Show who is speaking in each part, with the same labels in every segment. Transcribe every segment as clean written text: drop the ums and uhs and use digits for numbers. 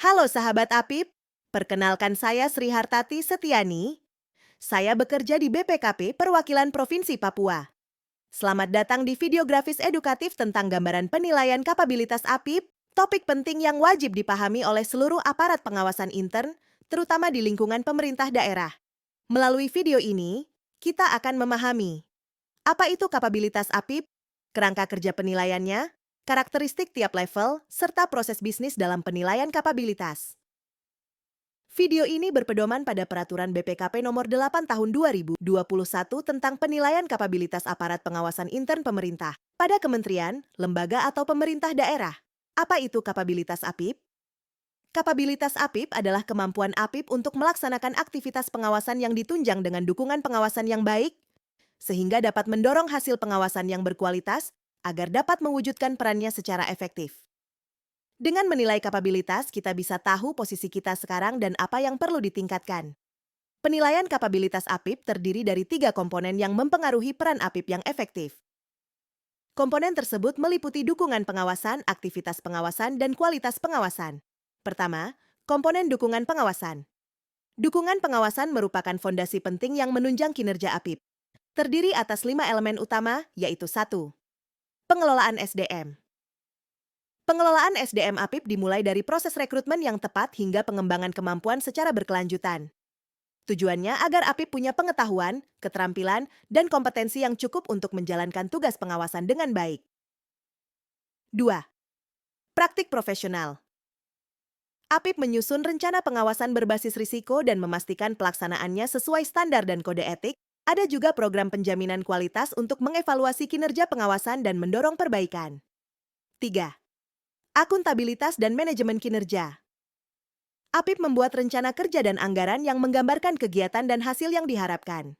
Speaker 1: Halo sahabat Apip, perkenalkan saya Sri Hartati Setiani. Saya bekerja di BPKP Perwakilan Provinsi Papua. Selamat datang di video grafis edukatif tentang gambaran penilaian kapabilitas Apip, topik penting yang wajib dipahami oleh seluruh aparat pengawasan intern, terutama di lingkungan pemerintah daerah. Melalui video ini, kita akan memahami apa itu kapabilitas Apip, kerangka kerja penilaiannya, karakteristik tiap level, serta proses bisnis dalam penilaian kapabilitas. Video ini berpedoman pada Peraturan BPKP Nomor 8 Tahun 2021 tentang penilaian kapabilitas aparat pengawasan intern pemerintah pada kementerian, lembaga atau pemerintah daerah. Apa itu kapabilitas APIP? Kapabilitas APIP adalah kemampuan APIP untuk melaksanakan aktivitas pengawasan yang ditunjang dengan dukungan pengawasan yang baik, sehingga dapat mendorong hasil pengawasan yang berkualitas agar dapat mewujudkan perannya secara efektif. Dengan menilai kapabilitas, kita bisa tahu posisi kita sekarang dan apa yang perlu ditingkatkan. Penilaian kapabilitas APIP terdiri dari 3 komponen yang mempengaruhi peran APIP yang efektif. Komponen tersebut meliputi dukungan pengawasan, aktivitas pengawasan, dan kualitas pengawasan. Pertama, komponen dukungan pengawasan. Dukungan pengawasan merupakan fondasi penting yang menunjang kinerja APIP. Terdiri atas 5 elemen utama, yaitu 1. Pengelolaan SDM. Pengelolaan SDM APIP dimulai dari proses rekrutmen yang tepat hingga pengembangan kemampuan secara berkelanjutan. Tujuannya agar APIP punya pengetahuan, keterampilan, dan kompetensi yang cukup untuk menjalankan tugas pengawasan dengan baik. 2. Praktik profesional. APIP menyusun rencana pengawasan berbasis risiko dan memastikan pelaksanaannya sesuai standar dan kode etik. Ada juga program penjaminan kualitas untuk mengevaluasi kinerja pengawasan dan mendorong perbaikan. 3. Akuntabilitas dan manajemen kinerja. APIP membuat rencana kerja dan anggaran yang menggambarkan kegiatan dan hasil yang diharapkan.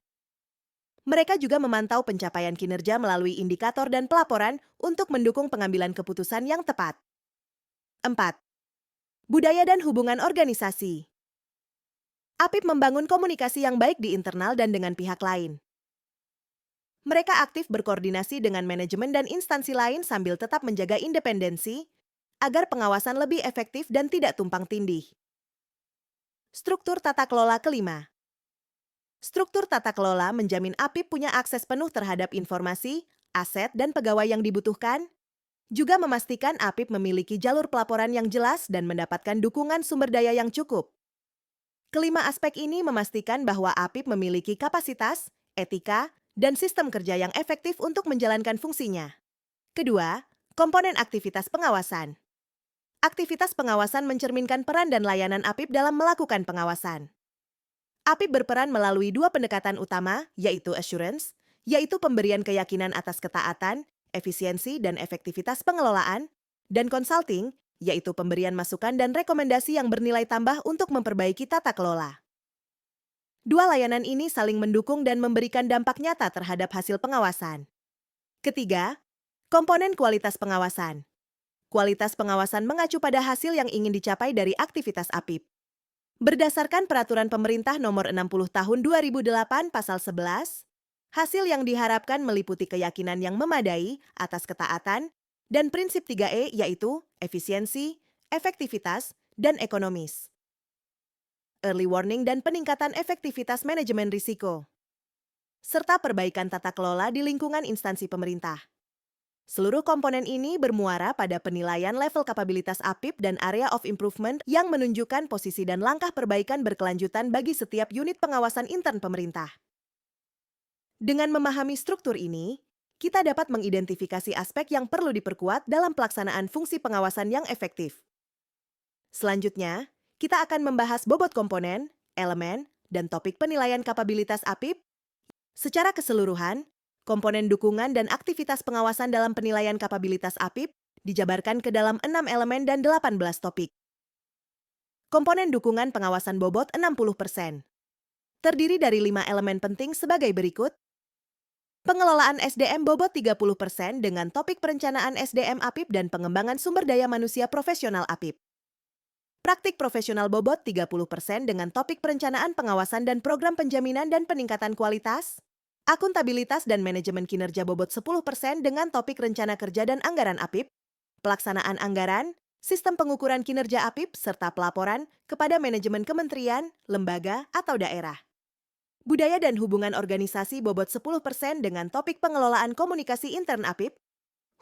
Speaker 1: Mereka juga memantau pencapaian kinerja melalui indikator dan pelaporan untuk mendukung pengambilan keputusan yang tepat. 4. Budaya dan hubungan organisasi. APIP membangun komunikasi yang baik di internal dan dengan pihak lain. Mereka aktif berkoordinasi dengan manajemen dan instansi lain sambil tetap menjaga independensi, agar pengawasan lebih efektif dan tidak tumpang tindih. Struktur tata kelola kelima. Struktur tata kelola menjamin APIP punya akses penuh terhadap informasi, aset, dan pegawai yang dibutuhkan, juga memastikan APIP memiliki jalur pelaporan yang jelas dan mendapatkan dukungan sumber daya yang cukup. Kelima aspek ini memastikan bahwa APIP memiliki kapasitas, etika, dan sistem kerja yang efektif untuk menjalankan fungsinya. Kedua, komponen aktivitas pengawasan. Aktivitas pengawasan mencerminkan peran dan layanan APIP dalam melakukan pengawasan. APIP berperan melalui 2 pendekatan utama, yaitu assurance, yaitu pemberian keyakinan atas ketaatan, efisiensi, dan efektivitas pengelolaan, dan consulting, yaitu pemberian masukan dan rekomendasi yang bernilai tambah untuk memperbaiki tata kelola. Dua layanan ini saling mendukung dan memberikan dampak nyata terhadap hasil pengawasan. Ketiga, komponen kualitas pengawasan. Kualitas pengawasan mengacu pada hasil yang ingin dicapai dari aktivitas APIP. Berdasarkan Peraturan Pemerintah Nomor 60 Tahun 2008 Pasal 11, hasil yang diharapkan meliputi keyakinan yang memadai atas ketaatan dan prinsip 3E yaitu efisiensi, efektivitas, dan ekonomis. Early warning dan peningkatan efektivitas manajemen risiko. Serta perbaikan tata kelola di lingkungan instansi pemerintah. Seluruh komponen ini bermuara pada penilaian level kapabilitas APIP dan area of improvement yang menunjukkan posisi dan langkah perbaikan berkelanjutan bagi setiap unit pengawasan intern pemerintah. Dengan memahami struktur ini, kita dapat mengidentifikasi aspek yang perlu diperkuat dalam pelaksanaan fungsi pengawasan yang efektif. Selanjutnya, kita akan membahas bobot komponen, elemen, dan topik penilaian kapabilitas APIP. Secara keseluruhan, komponen dukungan dan aktivitas pengawasan dalam penilaian kapabilitas APIP dijabarkan ke dalam 6 elemen dan 18 topik. Komponen dukungan pengawasan bobot 60%. Terdiri dari 5 elemen penting sebagai berikut. Pengelolaan SDM bobot 30% dengan topik perencanaan SDM APIP dan pengembangan sumber daya manusia profesional APIP. Praktik profesional bobot 30% dengan topik perencanaan pengawasan dan program penjaminan dan peningkatan kualitas. Akuntabilitas dan manajemen kinerja bobot 10% dengan topik rencana kerja dan anggaran APIP, pelaksanaan anggaran, sistem pengukuran kinerja APIP, serta pelaporan kepada manajemen kementerian, lembaga, atau daerah. Budaya dan hubungan organisasi bobot 10% dengan topik pengelolaan komunikasi intern APIP,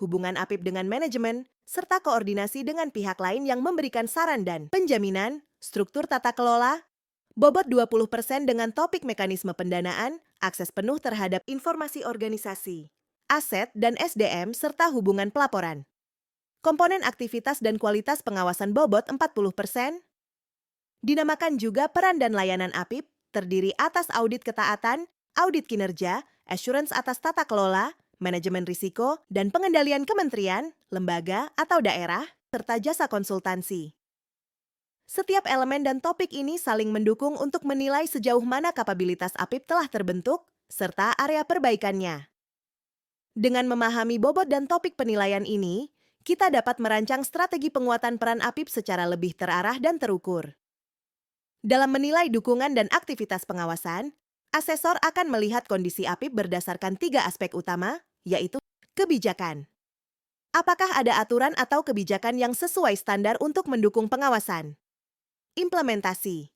Speaker 1: hubungan APIP dengan manajemen, serta koordinasi dengan pihak lain yang memberikan saran dan penjaminan, struktur tata kelola, bobot 20% dengan topik mekanisme pendanaan, akses penuh terhadap informasi organisasi, aset dan SDM, serta hubungan pelaporan. Komponen aktivitas dan kualitas pengawasan bobot 40%, dinamakan juga peran dan layanan APIP, terdiri atas audit ketaatan, audit kinerja, assurance atas tata kelola, manajemen risiko, dan pengendalian kementerian, lembaga, atau daerah, serta jasa konsultansi. Setiap elemen dan topik ini saling mendukung untuk menilai sejauh mana kapabilitas APIP telah terbentuk, serta area perbaikannya. Dengan memahami bobot dan topik penilaian ini, kita dapat merancang strategi penguatan peran APIP secara lebih terarah dan terukur. Dalam menilai dukungan dan aktivitas pengawasan, asesor akan melihat kondisi APIP berdasarkan 3 aspek utama, yaitu kebijakan. Apakah ada aturan atau kebijakan yang sesuai standar untuk mendukung pengawasan? Implementasi.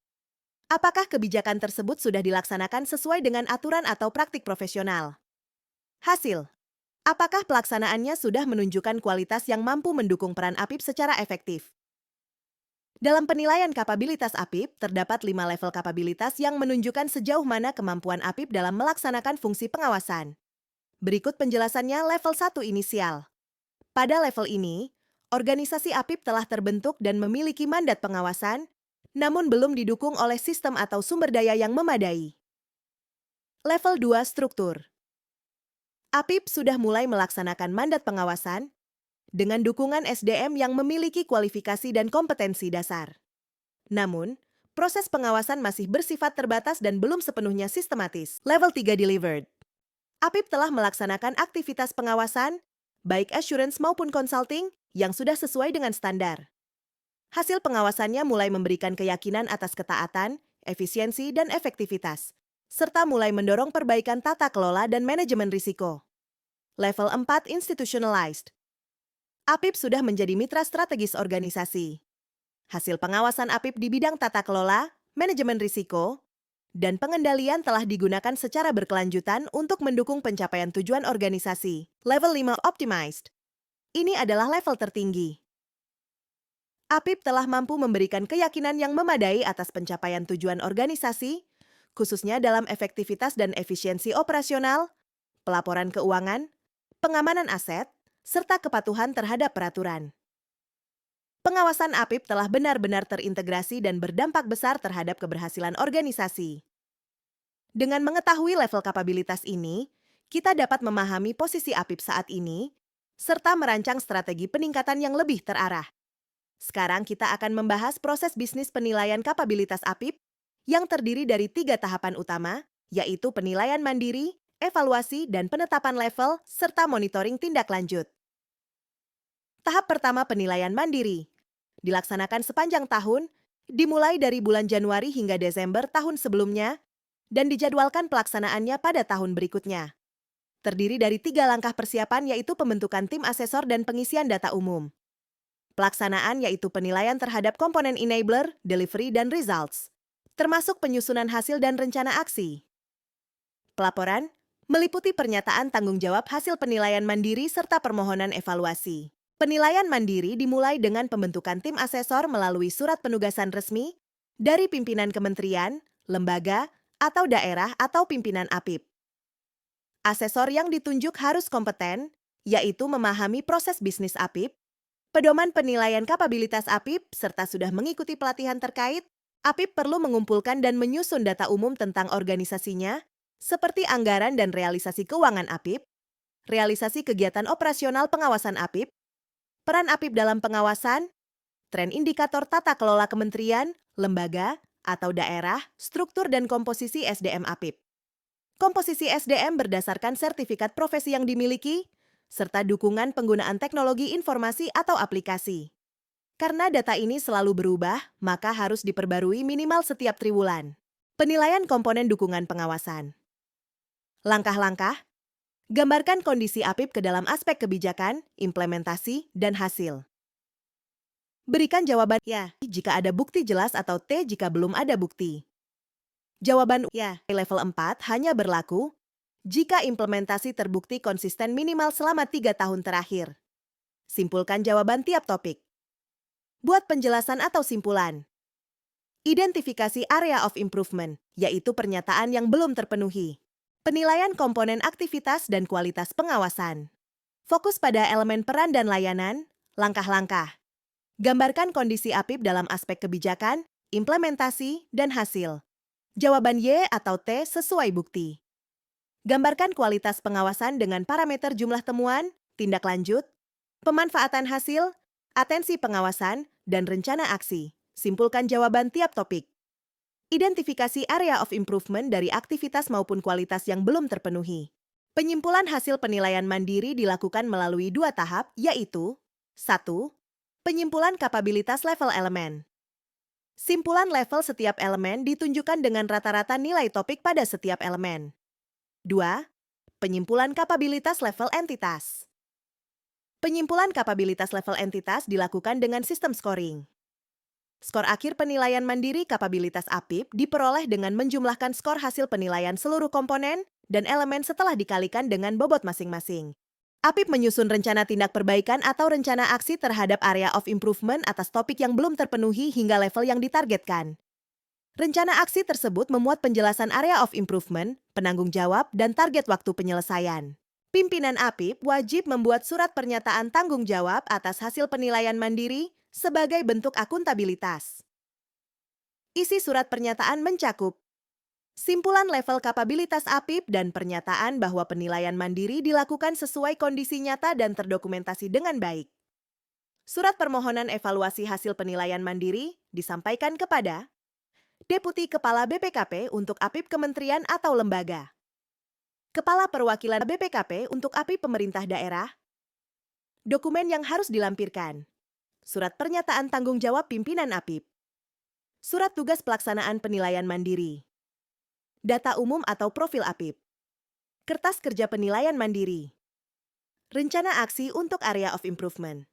Speaker 1: Apakah kebijakan tersebut sudah dilaksanakan sesuai dengan aturan atau praktik profesional? Hasil. Apakah pelaksanaannya sudah menunjukkan kualitas yang mampu mendukung peran APIP secara efektif? Dalam penilaian kapabilitas APIP, terdapat 5 level kapabilitas yang menunjukkan sejauh mana kemampuan APIP dalam melaksanakan fungsi pengawasan. Berikut penjelasannya level 1 inisial. Pada level ini, organisasi APIP telah terbentuk dan memiliki mandat pengawasan, namun belum didukung oleh sistem atau sumber daya yang memadai. Level 2 struktur. APIP sudah mulai melaksanakan mandat pengawasan dengan dukungan SDM yang memiliki kualifikasi dan kompetensi dasar. Namun, proses pengawasan masih bersifat terbatas dan belum sepenuhnya sistematis. Level 3 delivered. APIP telah melaksanakan aktivitas pengawasan, baik assurance maupun consulting, yang sudah sesuai dengan standar. Hasil pengawasannya mulai memberikan keyakinan atas ketaatan, efisiensi, dan efektivitas, serta mulai mendorong perbaikan tata kelola dan manajemen risiko. Level 4 institutionalized. APIP sudah menjadi mitra strategis organisasi. Hasil pengawasan APIP di bidang tata kelola, manajemen risiko, dan pengendalian telah digunakan secara berkelanjutan untuk mendukung pencapaian tujuan organisasi. Level 5 optimized. Ini adalah level tertinggi. APIP telah mampu memberikan keyakinan yang memadai atas pencapaian tujuan organisasi, khususnya dalam efektivitas dan efisiensi operasional, pelaporan keuangan, pengamanan aset, serta kepatuhan terhadap peraturan. Pengawasan APIP telah benar-benar terintegrasi dan berdampak besar terhadap keberhasilan organisasi. Dengan mengetahui level kapabilitas ini, kita dapat memahami posisi APIP saat ini, serta merancang strategi peningkatan yang lebih terarah. Sekarang kita akan membahas proses bisnis penilaian kapabilitas APIP yang terdiri dari 3 tahapan utama, yaitu penilaian mandiri, evaluasi, dan penetapan level, serta monitoring tindak lanjut. Tahap pertama penilaian mandiri. Dilaksanakan sepanjang tahun, dimulai dari bulan Januari hingga Desember tahun sebelumnya, dan dijadwalkan pelaksanaannya pada tahun berikutnya. Terdiri dari 3 langkah persiapan yaitu pembentukan tim asesor dan pengisian data umum. Pelaksanaan yaitu penilaian terhadap komponen enabler, delivery, dan results, termasuk penyusunan hasil dan rencana aksi. Pelaporan meliputi pernyataan tanggung jawab hasil penilaian mandiri serta permohonan evaluasi. Penilaian mandiri dimulai dengan pembentukan tim asesor melalui surat penugasan resmi dari pimpinan kementerian, lembaga, atau daerah atau pimpinan APIP. Asesor yang ditunjuk harus kompeten, yaitu memahami proses bisnis APIP, pedoman penilaian kapabilitas APIP, serta sudah mengikuti pelatihan terkait. APIP perlu mengumpulkan dan menyusun data umum tentang organisasinya, seperti anggaran dan realisasi keuangan APIP, realisasi kegiatan operasional pengawasan APIP, peran APIP dalam pengawasan, tren indikator tata kelola kementerian, lembaga, atau daerah, struktur dan komposisi SDM APIP. Komposisi SDM berdasarkan sertifikat profesi yang dimiliki, serta dukungan penggunaan teknologi informasi atau aplikasi. Karena data ini selalu berubah, maka harus diperbarui minimal setiap triwulan. Penilaian komponen dukungan pengawasan. Langkah-langkah. Gambarkan kondisi APIP ke dalam aspek kebijakan, implementasi, dan hasil. Berikan jawaban ya jika ada bukti jelas atau T jika belum ada bukti. Jawaban ya level 4 hanya berlaku jika implementasi terbukti konsisten minimal selama 3 tahun terakhir. Simpulkan jawaban tiap topik. Buat penjelasan atau simpulan. Identifikasi area of improvement, yaitu pernyataan yang belum terpenuhi. Penilaian komponen aktivitas dan kualitas pengawasan. Fokus pada elemen peran dan layanan, langkah-langkah. Gambarkan kondisi APIP dalam aspek kebijakan, implementasi, dan hasil. Jawaban Y atau T sesuai bukti. Gambarkan kualitas pengawasan dengan parameter jumlah temuan, tindak lanjut, pemanfaatan hasil, atensi pengawasan, dan rencana aksi. Simpulkan jawaban tiap topik. Identifikasi area of improvement dari aktivitas maupun kualitas yang belum terpenuhi. Penyimpulan hasil penilaian mandiri dilakukan melalui 2 tahap, yaitu 1. Penyimpulan kapabilitas level elemen. Simpulan level setiap elemen ditunjukkan dengan rata-rata nilai topik pada setiap elemen. 2. Penyimpulan kapabilitas level entitas. Penyimpulan kapabilitas level entitas dilakukan dengan sistem scoring. Skor akhir penilaian mandiri kapabilitas APIP diperoleh dengan menjumlahkan skor hasil penilaian seluruh komponen dan elemen setelah dikalikan dengan bobot masing-masing. APIP menyusun rencana tindak perbaikan atau rencana aksi terhadap area of improvement atas topik yang belum terpenuhi hingga level yang ditargetkan. Rencana aksi tersebut memuat penjelasan area of improvement, penanggung jawab, dan target waktu penyelesaian. Pimpinan APIP wajib membuat surat pernyataan tanggung jawab atas hasil penilaian mandiri sebagai bentuk akuntabilitas. Isi surat pernyataan mencakup simpulan level kapabilitas APIP dan pernyataan bahwa penilaian mandiri dilakukan sesuai kondisi nyata dan terdokumentasi dengan baik. Surat permohonan evaluasi hasil penilaian mandiri disampaikan kepada Deputi Kepala BPKP untuk APIP Kementerian atau Lembaga, Kepala Perwakilan BPKP untuk APIP Pemerintah Daerah. Dokumen yang harus dilampirkan. Surat pernyataan tanggung jawab pimpinan APIP. Surat tugas pelaksanaan penilaian mandiri. Data umum atau profil APIP. Kertas kerja penilaian mandiri. Rencana aksi untuk area of improvement.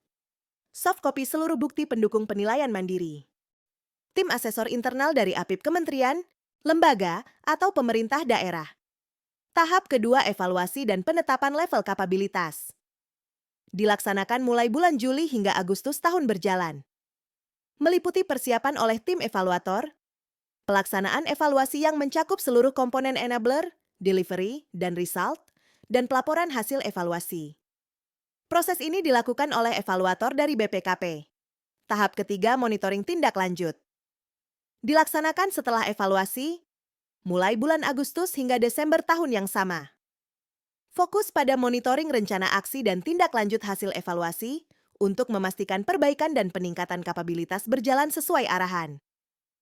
Speaker 1: Soft copy seluruh bukti pendukung penilaian mandiri. Tim asesor internal dari APIP Kementerian, Lembaga, atau Pemerintah Daerah. Tahap kedua evaluasi dan penetapan level kapabilitas. Dilaksanakan mulai bulan Juli hingga Agustus tahun berjalan. Meliputi persiapan oleh tim evaluator, pelaksanaan evaluasi yang mencakup seluruh komponen enabler, delivery, dan result, dan pelaporan hasil evaluasi. Proses ini dilakukan oleh evaluator dari BPKP. Tahap ketiga monitoring tindak lanjut. Dilaksanakan setelah evaluasi, mulai bulan Agustus hingga Desember tahun yang sama. Fokus pada monitoring rencana aksi dan tindak lanjut hasil evaluasi untuk memastikan perbaikan dan peningkatan kapabilitas berjalan sesuai arahan.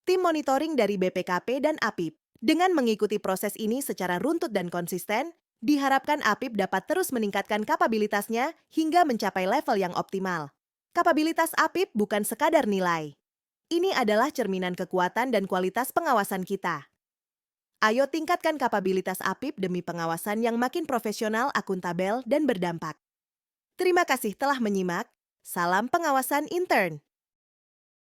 Speaker 1: Tim monitoring dari BPKP dan APIP, dengan mengikuti proses ini secara runtut dan konsisten, diharapkan APIP dapat terus meningkatkan kapabilitasnya hingga mencapai level yang optimal. Kapabilitas APIP bukan sekadar nilai. Ini adalah cerminan kekuatan dan kualitas pengawasan kita. Ayo tingkatkan kapabilitas APIP demi pengawasan yang makin profesional, akuntabel, dan berdampak. Terima kasih telah menyimak. Salam pengawasan intern.